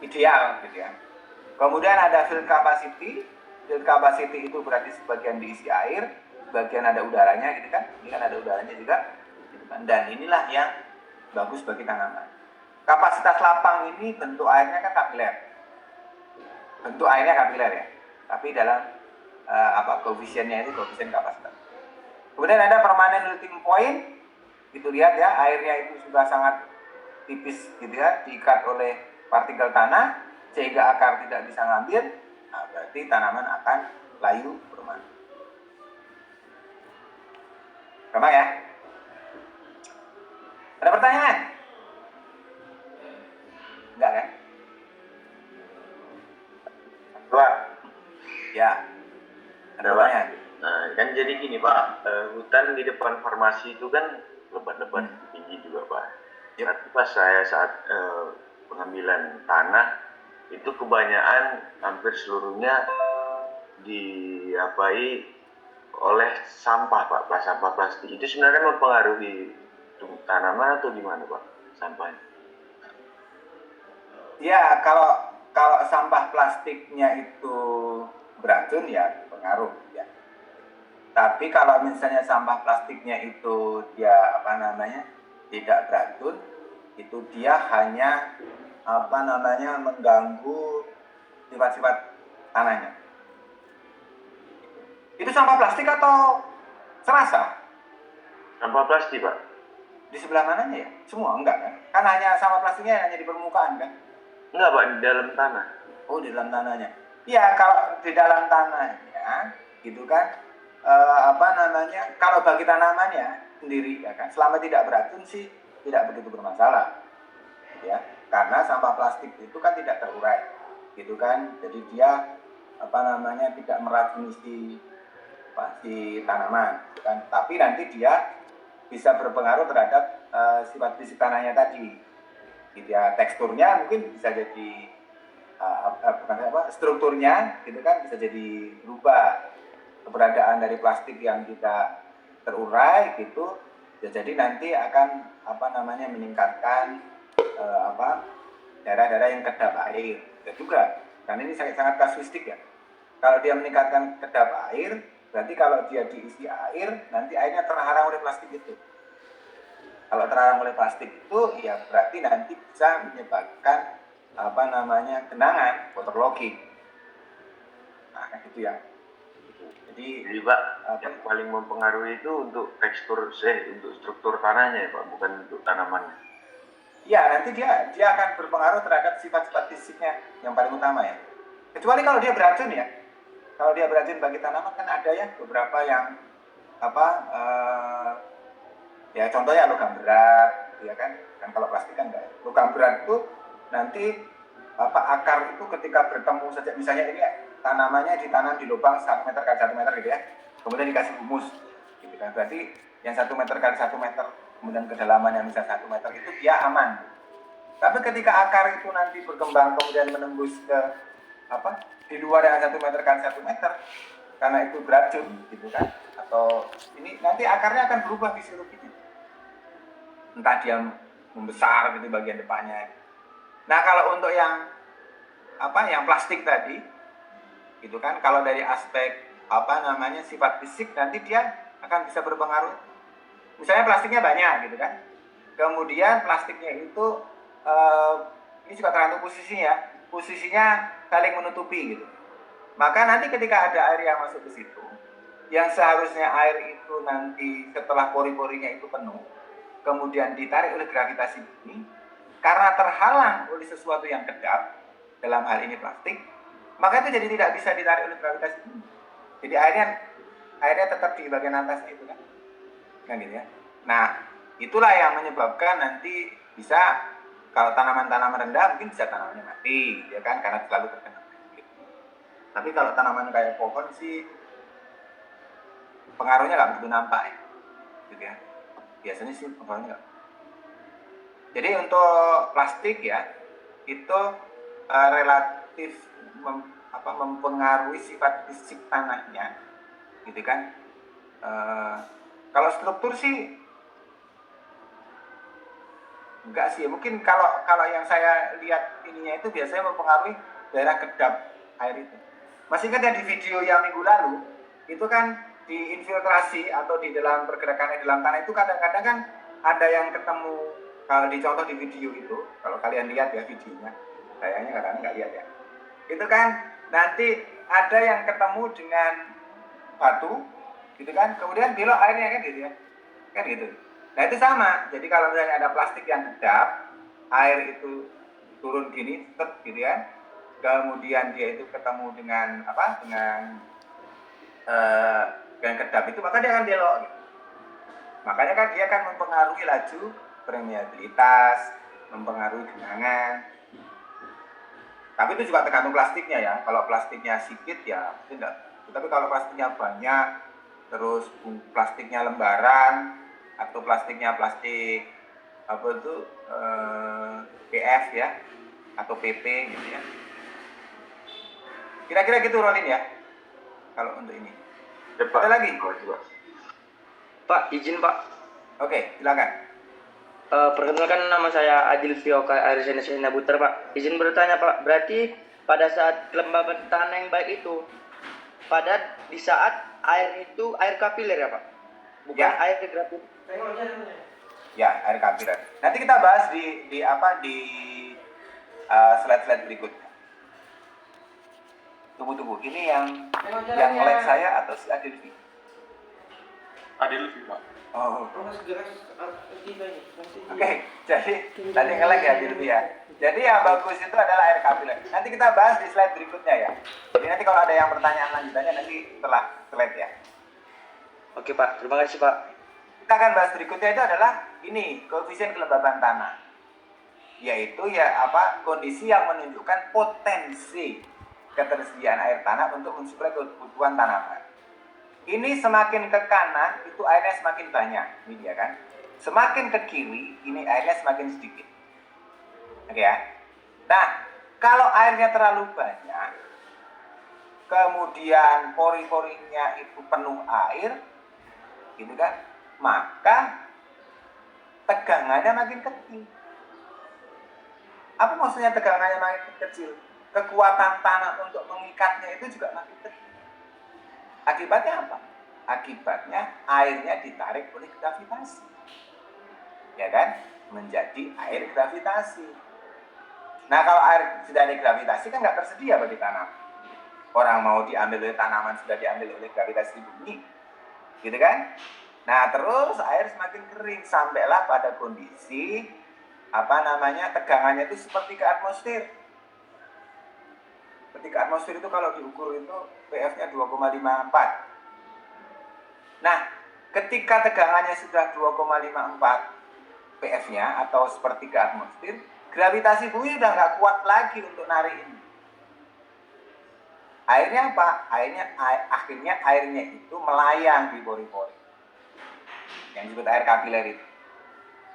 ideal gitu ya. Kemudian ada field capacity. Field capacity itu berarti sebagian diisi air, sebagian ada udaranya gitu kan. Ini kan ada udaranya juga gitu kan. Dan inilah yang bagus bagi tanaman. Kapasitas lapang ini bentuk airnya kan kapiler. Bentuk airnya kapiler ya. Tapi dalam koefisiennya itu koefisien kapasitas. Kemudian ada permanent melting point. Itu lihat ya, airnya itu sudah sangat tipis gitu ya, diikat oleh partikel tanah sehingga akar tidak bisa ngambil. Nah, berarti tanaman akan layu bermana. Gampang ya? Ada pertanyaan? Enggak kan? Pak. Ya. Ada pertanyaan? Nah, kan jadi gini Pak, hutan di depan farmasi itu kan lebat-lebat tinggi juga Pak. Yep. Tapi pas saya saat pengambilan tanah itu kebanyakan hampir seluruhnya diapai oleh sampah Pak, sampah plastik. Itu sebenarnya mempengaruhi tanaman atau gimana Pak sampahnya? Ya, kalau sampah plastiknya itu beracun ya pengaruh ya. Tapi kalau misalnya sampah plastiknya itu dia tidak beracun, itu dia hanya mengganggu sifat-sifat tanahnya. Itu sampah plastik atau serasa? Sampah plastik Pak. Di sebelah mananya ya? Semua enggak kan? Kan hanya sampah plastiknya hanya di permukaan kan? Enggak Pak, di dalam tanah. Oh, di dalam tanahnya. Iya, kalau di dalam tanahnya gitu kan. Kalau bagi tanamannya sendiri ya kan, selama tidak beracun sih tidak begitu bermasalah ya, karena sampah plastik itu kan tidak terurai gitu kan, jadi dia tidak meracuni si tanaman gitu kan, tapi nanti dia bisa berpengaruh terhadap sifat fisik tanahnya tadi gitu ya, teksturnya mungkin bisa jadi strukturnya gitu kan bisa jadi berubah, keberadaan dari plastik yang tidak terurai gitu ya, jadi nanti akan meningkatkan daerah-daerah yang kedap air ya juga, karena ini sangat kasuistik ya. Kalau dia meningkatkan kedap air, berarti kalau dia diisi air nanti airnya terhalang oleh plastik itu. Kalau terhalang oleh plastik itu ya berarti nanti bisa menyebabkan genangan, waterlogging. Nah, itu ya. Jadi Pak, yang paling mempengaruhi itu untuk untuk struktur tanahnya ya Pak, bukan untuk tanamannya. Ya, nanti dia akan berpengaruh terhadap sifat-sifat fisiknya yang paling utama ya. Kecuali kalau dia beracun ya. Kalau dia beracun bagi tanaman kan ada ya beberapa yang ya contohnya logam berat, ya kan? Kan kalau plastik kan enggak. Logam berat itu nanti akar itu ketika bertemu saja, misalnya ini tanamannya ditanam di lubang 1 meter kali 1 meter gitu ya, kemudian dikasih humus gitu kan, berarti yang 1 meter kali 1 meter kemudian kedalaman yang bisa 1 meter itu dia aman. Tapi ketika akar itu nanti berkembang kemudian menembus ke di luar yang 1 meter kali 1 meter karena itu beracun gitu kan, atau ini nanti akarnya akan berubah fisiologinya, entah dia membesar gitu bagian depannya. Nah, kalau untuk yang plastik tadi gitu kan, kalau dari aspek sifat fisik nanti dia akan bisa berpengaruh. Misalnya plastiknya banyak gitu kan, kemudian plastiknya itu ini juga tergantung posisinya saling menutupi gitu. Maka nanti ketika ada air yang masuk ke situ, yang seharusnya air itu nanti setelah pori-porinya itu penuh, kemudian ditarik oleh gravitasi bumi, karena terhalang oleh sesuatu yang kedap, dalam hal ini plastik, maka itu jadi tidak bisa ditarik oleh gravitasi bumi. Jadi airnya tetap di bagian atas itu kan, gitu ya. Nah, itulah yang menyebabkan nanti bisa kalau tanaman-tanaman rendah mungkin bisa tanamannya mati, ya kan, karena selalu terkena banjir. Tapi kalau tanaman kayak pohon sih pengaruhnya nggak begitu nampak ya, gitu ya. Biasanya sih pengaruhnya nggak. Jadi untuk plastik ya itu relatif mempengaruhi sifat fisik tanahnya, gitu kan. Kalau struktur sih Enggak sih, mungkin kalau kalau yang saya lihat ininya itu biasanya mempengaruhi daerah kedap air itu. Masih ingat yang di video yang minggu lalu, itu kan diinfiltrasi atau di dalam pergerakan di dalam tanah itu kadang-kadang kan ada yang ketemu, kalau dicontoh di video itu, kalau kalian lihat ya videonya, kayaknya kadang-kadang nggak lihat ya. Itu kan nanti ada yang ketemu dengan batu, gitu kan, kemudian belok airnya kan gitu ya, kan gitu. Nah itu sama, jadi kalau misalnya ada plastik yang kedap, air itu turun gini, tetap gitu ya, kemudian dia itu ketemu dengan apa, dengan kedap itu, maka dia akan belok. Gitu. Makanya kan dia akan mempengaruhi laju permeabilitas, mempengaruhi genangan. Tapi itu juga tergantung plastiknya ya. Kalau plastiknya sedikit ya tidak. Tapi kalau plastiknya banyak, terus plastiknya lembaran atau plastiknya plastik apa itu PF ya atau PP gitu ya. Kira-kira gitu Rolin ya. Kalau untuk ini. Ada lagi? Pak, izin Pak. Oke, silakan. Perkenalkan, nama saya Adil Fioka Arisena Buter Pak. Izin bertanya Pak, berarti pada saat kelembaban tanah yang baik itu, pada di saat air itu air kapiler ya Pak? Bukan ya. Air gratis. Ya, air kapiler. Nanti kita bahas di slide-slide berikutnya. Tunggu. Ini yang like saya atau si Adil Fi? Adil Fi Pak. Oh. Oke, jadi tadi nge-like ya Adil Fi ya. Jadi yang bagus itu adalah air kapiler. Nanti kita bahas di slide berikutnya ya. Jadi nanti kalau ada yang pertanyaan lanjutannya nanti setelah slide ya. Oke Pak, terima kasih Pak. Kita akan bahas berikutnya itu adalah ini, koefisien kelembaban tanah. Yaitu ya apa, kondisi yang menunjukkan potensi ketersediaan air tanah untuk mensuplai kebutuhan tanaman. Ini semakin ke kanan itu airnya semakin banyak, ini dia kan. Semakin ke kiri ini airnya semakin sedikit. Oke ya. Nah, kalau airnya terlalu banyak, kemudian pori-porinya itu penuh air, gitu kan, maka tegangannya makin kecil. Apa maksudnya tegangannya makin kecil? Kekuatan tanah untuk mengikatnya itu juga makin kecil. Akibatnya apa? Akibatnya airnya ditarik oleh gravitasi. Ya kan? Menjadi air gravitasi. Nah kalau air sudah ada gravitasi kan nggak tersedia bagi tanaman. Orang mau diambil oleh tanaman sudah diambil oleh gravitasi bumi. Gitu kan? Nah terus air semakin kering sampailah pada kondisi tegangannya itu seperti ke atmosfer. Ketika atmosfer itu kalau diukur itu PF-nya 2,54. Nah, ketika tegangannya sudah 2,54 PF-nya atau sepertiga atmosfer, gravitasi bumi udah nggak kuat lagi untuk narik ini. Akhirnya apa? Akhirnya airnya itu melayang di pori-pori. Yang disebut air kapiler itu.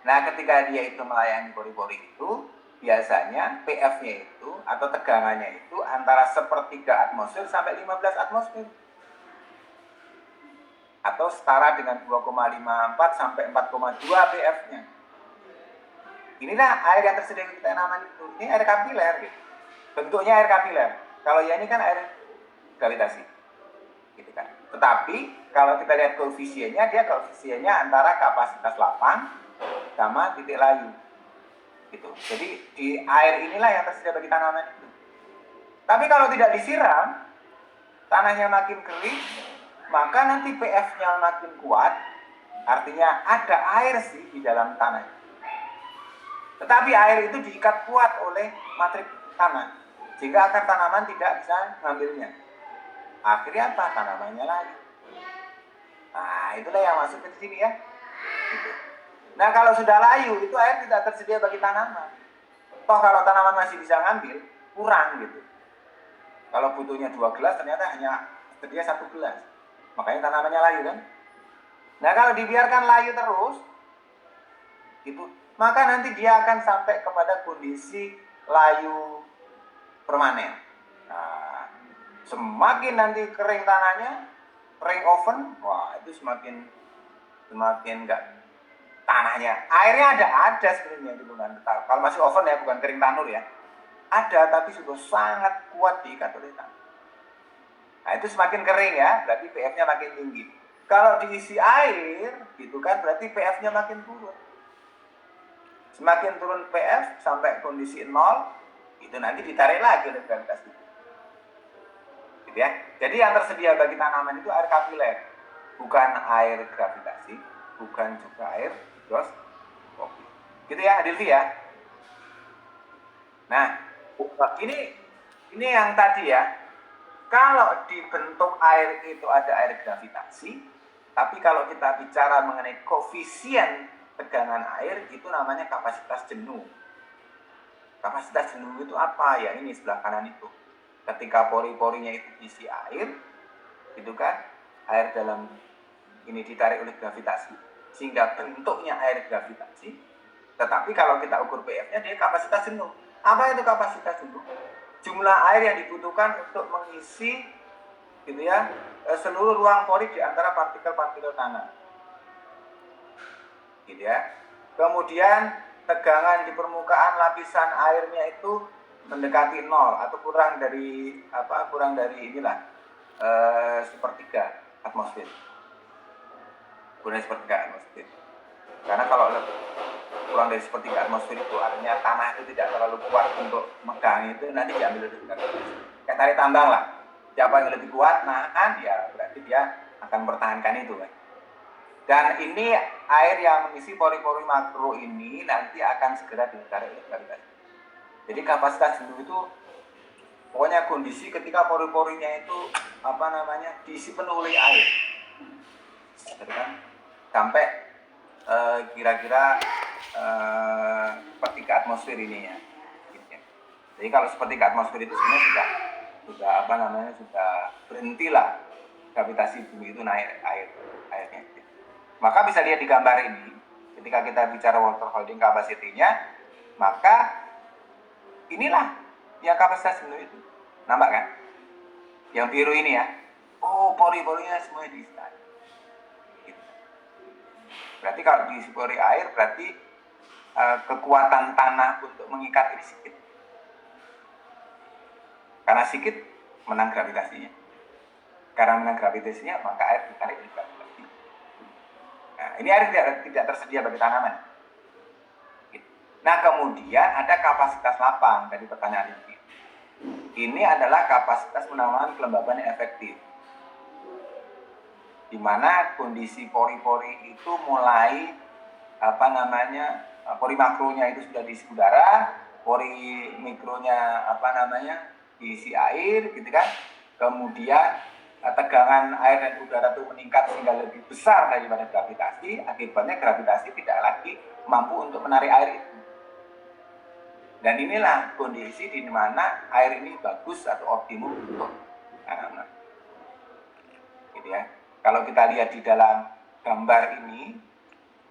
Nah, ketika dia itu melayang di pori-pori itu, biasanya PF-nya itu atau tegangannya itu antara sepertiga atmosfer sampai 15 atmosfer. Atau setara dengan 2,54 sampai 4,2 PF-nya. Inilah air yang tersedia di tanaman itu. Ini air kapiler gitu. Bentuknya air kapiler. Kalau ya ini kan air gravitasi. Gitu kan. Tetapi kalau kita lihat koefisiennya, dia koefisiennya antara kapasitas lapang sama titik layu. Gitu. Jadi di air inilah yang tersedia bagi tanaman itu. Tapi kalau tidak disiram, tanahnya makin kering, maka nanti PF-nya makin kuat, artinya ada air sih di dalam tanah. Tetapi air itu diikat kuat oleh matrik tanah, sehingga akar tanaman tidak bisa mengambilnya. Akhirnya apa? Tanamannya lagi. Nah, itulah yang masuk ke sini ya. Gitu. Nah kalau sudah layu itu air tidak tersedia bagi tanaman. Toh kalau tanaman masih bisa ngambil, kurang gitu. Kalau butuhnya 2 gelas ternyata hanya tersedia 1 gelas. Makanya tanamannya layu kan. Nah kalau dibiarkan layu terus, gitu, maka nanti dia akan sampai kepada kondisi layu permanen. Nah, semakin nanti kering tanahnya, kering oven, wah itu semakin tanahnya. Airnya ada sebenarnya di gunungan Ketawang. Kalau masih oven ya, bukan kering tanur ya. Ada, tapi sudah sangat kuat diikat oleh tanah. Nah, itu semakin kering ya, berarti pF-nya makin tinggi. Kalau diisi air, gitu kan, berarti pF-nya makin turun. Semakin turun pF sampai kondisi 0, itu nanti ditarik lagi oleh gravitasi. Gitu ya. Jadi yang tersedia bagi tanaman itu air kapiler, bukan air gravitasi, bukan juga air hidroskopi. Gitu ya, Adilvi ya. Nah, ini yang tadi ya. Kalau dibentuk air itu ada air gravitasi, tapi kalau kita bicara mengenai koefisien tegangan air, itu namanya kapasitas jenuh. Kapasitas jenuh itu apa? Ya ini sebelah kanan itu. Ketika pori-porinya itu isi air, itu kan, air dalam ini ditarik oleh gravitasi, sehingga bentuknya air gravitasi. Tetapi kalau kita ukur pF-nya, dia kapasitas jenuh. Apa itu kapasitas jenuh? Jumlah air yang dibutuhkan untuk mengisi gitu ya, seluruh ruang pori di antara partikel-partikel tanah. Gitu ya. Kemudian tegangan di permukaan lapisan airnya itu mendekati 0 atau kurang dari inilah sepertiga atmosfer. Kurang sepertiga atmosfer. Karena kalau kurang dari sepertiga atmosfer itu artinya tanah itu tidak terlalu kuat untuk megang, itu nanti diambil dari gravitasi. Kayak tarik tambang lah. Siapa yang lebih kuat nahan, ya berarti dia akan mempertahankan itu kan. Dan ini air yang mengisi pori-pori makro ini nanti akan segera ditarik oleh gravitasi. Jadi kapasitas jenuh itu pokoknya kondisi ketika pori-porinya itu diisi penuh oleh air. Jadi kan sampai kira-kira sepertiga atmosfer ini ya. Jadi kalau sepertiga atmosfer itu sebenarnya sudah berhentilah gravitasi bumi itu naik airnya. Maka bisa lihat di gambar ini, ketika kita bicara water holding capacity-nya, maka inilah yang kapasitas jenuh itu. Nampak kan? Yang biru ini ya. Oh, pori-porinya semuanya diisi air. Berarti kalau diisi pori air, berarti kekuatan tanah untuk mengikat ini sedikit. Karena sedikit menang gravitasinya. Karena menang gravitasinya, maka air ditarik oleh gravitasi. Nah, ini air tidak tersedia bagi tanaman. Nah, kemudian ada kapasitas lapang dari pertanyaan ini. Ini adalah kapasitas penambahan kelembaban yang efektif, di mana kondisi pori-pori itu mulai pori makronya itu sudah diisi udara, pori mikronya diisi air gitu kan. Kemudian tegangan air dan udara itu meningkat sehingga lebih besar daripada gravitasi. Akibatnya gravitasi tidak lagi mampu untuk menarik air itu. Dan inilah kondisi di mana air ini bagus atau optimum untuk tanaman. Gitu ya. Kalau kita lihat di dalam gambar ini,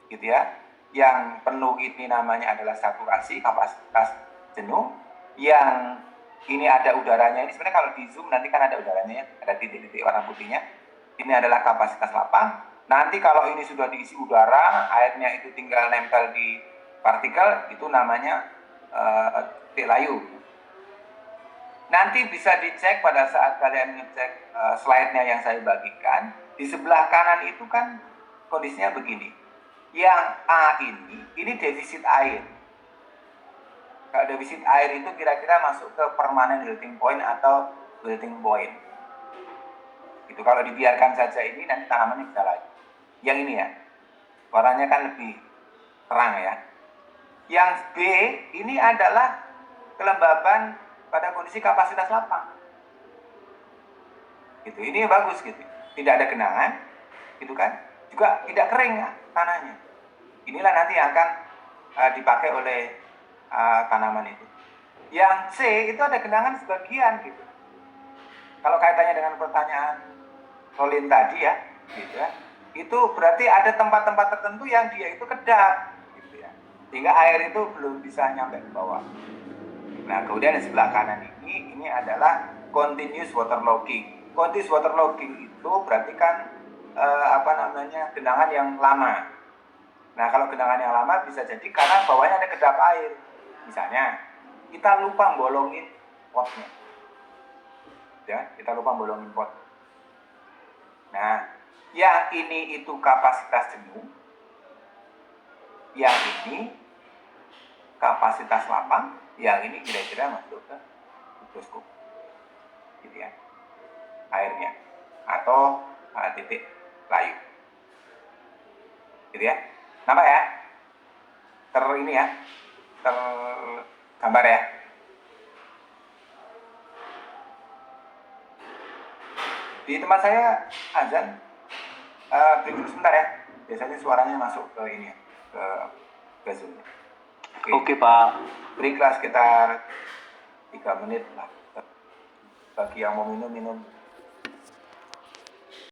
gitu ya, yang penuh ini namanya adalah saturasi, kapasitas jenuh. Yang ini ada udaranya, ini sebenarnya kalau di zoom nanti kan ada udaranya ya, ada titik-titik warna putihnya. Ini adalah kapasitas lapang. Nanti kalau ini sudah diisi udara, airnya itu tinggal nempel di partikel, itu namanya titik layu. Nanti bisa dicek pada saat kalian ngecek slide-nya yang saya bagikan. Di sebelah kanan itu kan kondisinya begini. Yang A ini defisit air. Kalau defisit air itu kira-kira masuk ke permanent wilting point atau wilting point. Itu kalau dibiarkan saja ini nanti tanamannya bisa lagi. Yang ini ya, warnanya kan lebih terang ya. Yang B ini adalah kelembaban pada kondisi kapasitas lapang. Gitu, ini bagus gitu. Tidak ada genangan, gitu kan? Juga tidak kering tanahnya. Inilah nanti yang akan dipakai oleh tanaman itu. Yang C itu ada genangan sebagian gitu. Kalau kaitannya dengan pertanyaan Colin tadi ya, gitu ya. Itu berarti ada tempat-tempat tertentu yang dia itu kedap. Sehingga air itu belum bisa nyampe ke bawah. Nah, kemudian di sebelah kanan ini adalah continuous waterlogging. Continuous waterlogging itu berarti kan genangan yang lama. Nah, kalau genangan yang lama bisa jadi karena bawahnya ada kedap air. Misalnya, kita lupa bolongin potnya. Ya, kita lupa bolongin pot. Nah, yang ini itu kapasitas jenuh. Yang ini kapasitas lapang. Yang ini kira-kira masuk ke mikroskop. Gitu ya. Airnya. Atau titik layu. Gitu ya. Nampak ya? Ini ya. Tergambar ya. Di tempat saya azan berikut sebentar ya. Biasanya suaranya masuk ke ini ya, ke Zoom. Oke, Pak. Breaklah sekitar 3 menit lah. Bagi yang mau minum